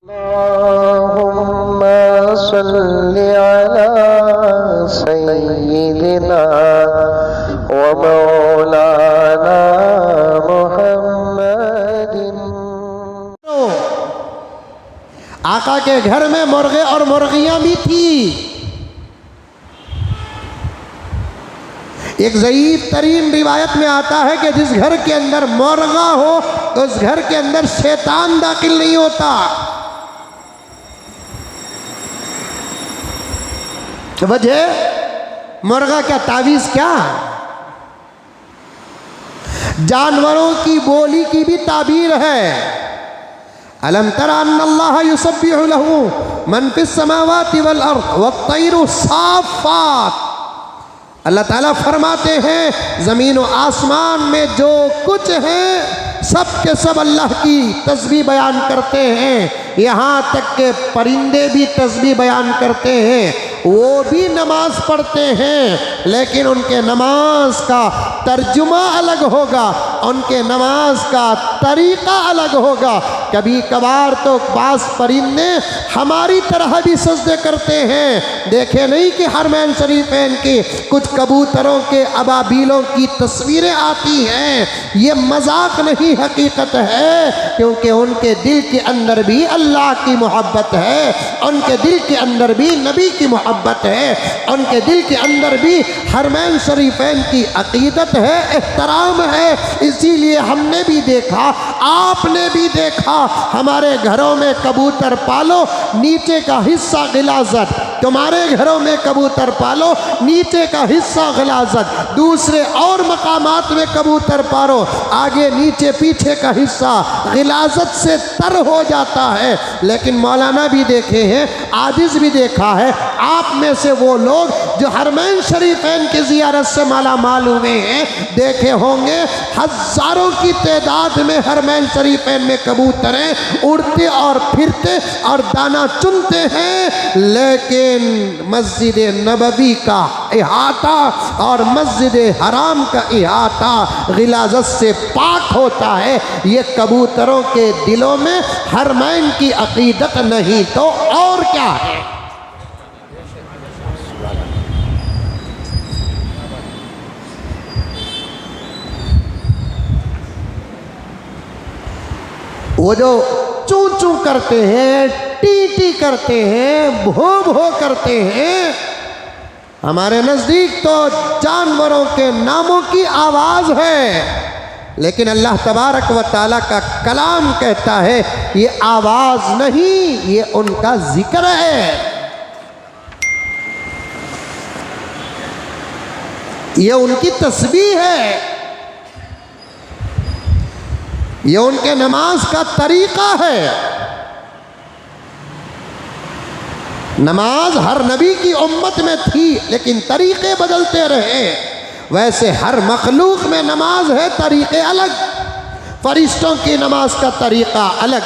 अल्लाहुम्मा सल्लि अला सय्यिदिना व मौलाना मुहम्मदिन। आका के घर में मुर्गे और मुर्गियां भी थी। एक ज़ईफ़ तरीन रिवायत में आता है कि जिस घर के अंदर मुर्गा हो तो उस घर के अंदर शैतान दाखिल नहीं होता। वजह मुर्गा क्या तावीज़ क्या? जानवरों की बोली की भी ताबीर है। अलम तरा अन्नल्लाह युसब्बिहु लहू मन फिस समावाति वल अर्द वत्तैरु साफ़ात। अल्लाह ताला फरमाते हैं ज़मीन व आसमान में जो कुछ है सब के सब अल्लाह की तस्बीह बयान करते हैं। यहाँ तक के परिंदे भी तस्बीह बयान करते हैं। वो भी नमाज पढ़ते हैं लेकिन उनके नमाज का तर्जुमा अलग होगा, उनके नमाज का तरीक़ा अलग होगा। कभी कभार तो बास परिंदे हमारी तरह भी सजदे करते हैं। देखे नहीं कि हरमैन शरीफैन की कुछ कबूतरों के अबाबीलों की तस्वीरें आती हैं। ये मजाक नहीं, हकीकत है, क्योंकि उनके दिल के अंदर भी अल्लाह की मोहब्बत है, उनके दिल के अंदर भी नबी की मोहब्बत है, उनके दिल के अंदर भी हरमैन शरीफैन की अकीदत है, एहतराम है। इसीलिए हमने भी देखा, आपने भी देखा, हमारे घरों में कबूतर पालो, नीचे का हिस्सा गिलाज़त, तुम्हारे घरों में कबूतर पालो, नीचे का हिस्सा गिलाज़त, दूसरे और मकामात में कबूतर पालो, आगे नीचे पीछे का हिस्सा गिलाज़त से तर हो जाता है। लेकिन मौलाना भी देखे हैं, आजिज़ भी देखा है। आप में से वो लोग जो हरमैन शरीफैन की ज़ियारत से माला माल हुए हैं, देखे होंगे हज़ारों की तादाद में हरमैन शरीफैन में कबूतरें उड़ते और फिरते और दाना चुनते हैं। लेकिन मस्जिद नबवी का इहाता और मस्जिद हराम का इहाता गिलाज़त से पाक होता है। ये कबूतरों के दिलों में हरमैन की अकीदत नहीं तो और क्या है। वो जो चू चू करते हैं, टी टी करते हैं, भो भो करते हैं, हमारे नज़दीक तो जानवरों के नामों की आवाज़ है। लेकिन अल्लाह तबारक व ताला का कलाम कहता है ये आवाज़ नहीं, ये उनका जिक्र है, ये उनकी तस्बीह है, ये उनके नमाज का तरीक़ा है। नमाज हर नबी की उम्मत में थी लेकिन तरीक़े बदलते रहे। वैसे हर मखलूक में नमाज है, तरीक़े अलग। फरिश्तों की नमाज का तरीक़ा अलग,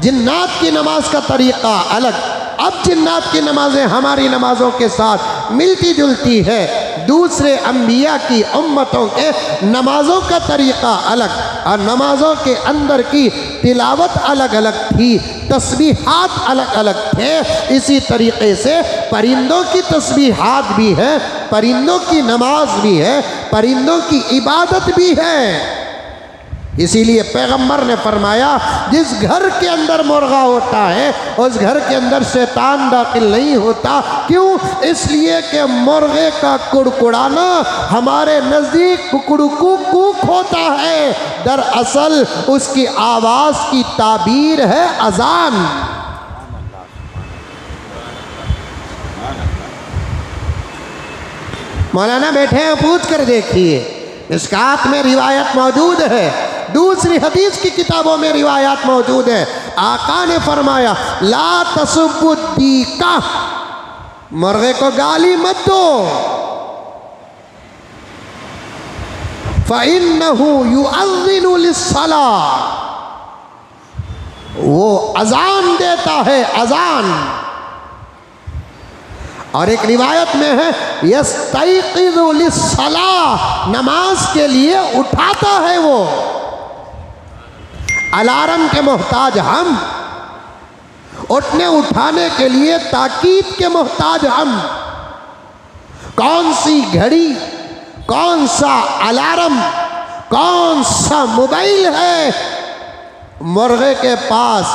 जिन्नात की नमाज का तरीक़ा अलग। अब जिन्नात की नमाज़ें हमारी नमाज़ों के साथ मिलती जुलती है। दूसरे अंबिया की उम्मतों के नमाज़ों का तरीक़ा अलग और नमाज़ों के अंदर की तिलावत अलग अलग थी, तस्बीहात अलग अलग थे। इसी तरीक़े से परिंदों की तस्बीहात भी है, परिंदों की नमाज भी है, परिंदों की इबादत भी है। इसीलिए पैगंबर ने फरमाया जिस घर के अंदर मुर्गा होता है उस घर के अंदर शैतान दाखिल नहीं होता। क्यों? इसलिए कि मुर्गे का कुड़कुड़ाना हमारे नज़दीक कुकड़ू कूक होता है, दरअसल उसकी आवाज़ की ताबीर है अजान। मौलाना बैठे हैं, पूछ कर देखिए, मिशकात में रिवायत मौजूद है, दूसरी हदीस की किताबों में रिवायत मौजूद है। आका ने फरमाया ला तसुब्बुद्दीका, मुर्गे को गाली मत दो, फ़इन्नहु युअज़्ज़िनु लिस्सलाह, वो अजान देता है, अजान। और एक रिवायत में है यस्तैक़िज़ु लिस्सलाह, नमाज के लिए उठाता है वो। अलार्म के मोहताज हम, उठने उठाने के लिए ताकीद के मोहताज हम। कौन सी घड़ी, कौन सा अलार्म, कौन सा मोबाइल है मुर्गे के पास,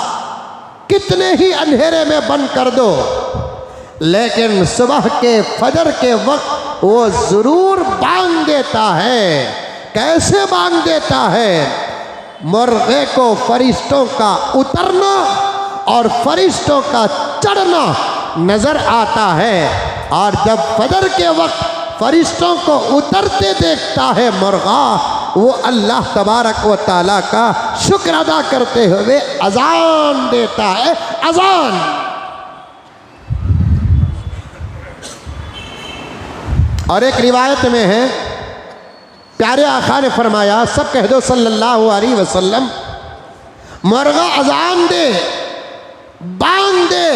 कितने ही अंधेरे में बंद कर दो, लेकिन सुबह के फजर के वक्त वो ज़रूर बांग देता है। कैसे बांग देता है? मुर्गे को फरिश्तों का उतरना और फरिश्तों का चढ़ना नज़र आता है, और जब फजर के वक्त फरिश्तों को उतरते देखता है मुर्गा, वो अल्लाह तबारक व तआला का शुक्र अदा करते हुए अजान देता है। अजान। और एक रिवायत में है, प्यारे आका ने फरमाया, सब कह दो सल्लल्लाहु अलैहि वसल्लम, मुर्गा अजान दे, बांग दे,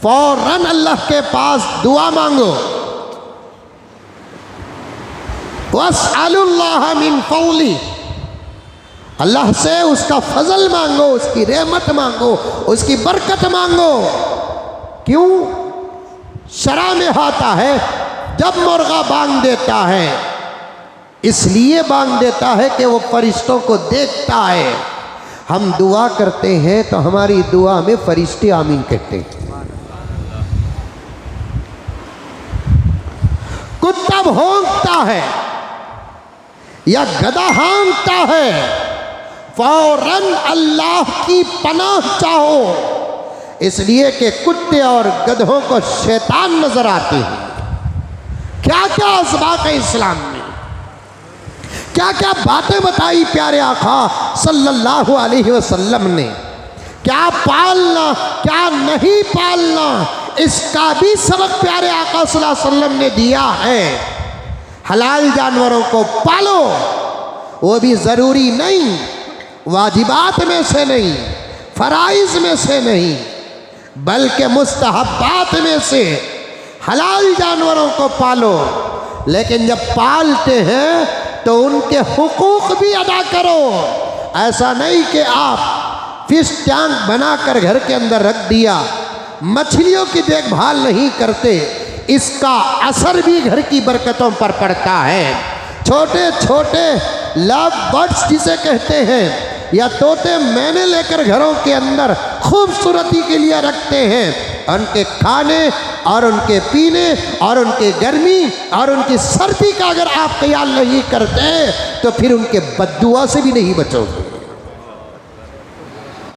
फौरन अल्लाह के पास दुआ मांगो। वस्अलुल्लाह मिन फौली, अल्लाह से उसका फजल मांगो, उसकी रहमत मांगो, उसकी बरकत मांगो। क्यों? शरा में आता है जब मुर्गा बांग देता है, इसलिए बांग देता है कि वो फरिश्तों को देखता है। हम दुआ करते हैं तो हमारी दुआ में फरिश्ते आमीन कहते हैं। कुत्ता भौंकता है या गधा हाँकता है, फौरन अल्लाह की पनाह चाहो, इसलिए कि कुत्ते और गधों को शैतान नजर आते हैं। क्या क्या असबाब है इस्लाम में, क्या क्या बातें बताई प्यारे आका सल्लल्लाहु अलैहि वसल्लम ने। क्या पालना, क्या नहीं पालना, इसका भी सबक प्यारे आका सल्लल्लाहु अलैहि वसल्लम ने दिया है। हलाल जानवरों को पालो, वो भी ज़रूरी नहीं, वाजिबात में से नहीं, फ़राइज़ में से नहीं, बल्कि मुस्तहब्बात में से हलाल जानवरों को पालो। लेकिन जब पालते हैं तो उनके हुकूक भी अदा करो। ऐसा नहीं कि आप फिश टैंक बनाकर घर के अंदर रख दिया, मछलियों की देखभाल नहीं करते, इसका असर भी घर की बरकतों पर पड़ता है। छोटे छोटे लव बर्ड्स जिसे कहते हैं, या तोते मैंने लेकर घरों के अंदर खूबसूरती के लिए रखते हैं, उनके खाने और उनके पीने और उनके गर्मी और उनकी सर्दी का अगर आप ख्याल नहीं करते तो फिर उनके बद्दुआ से भी नहीं बचोगे।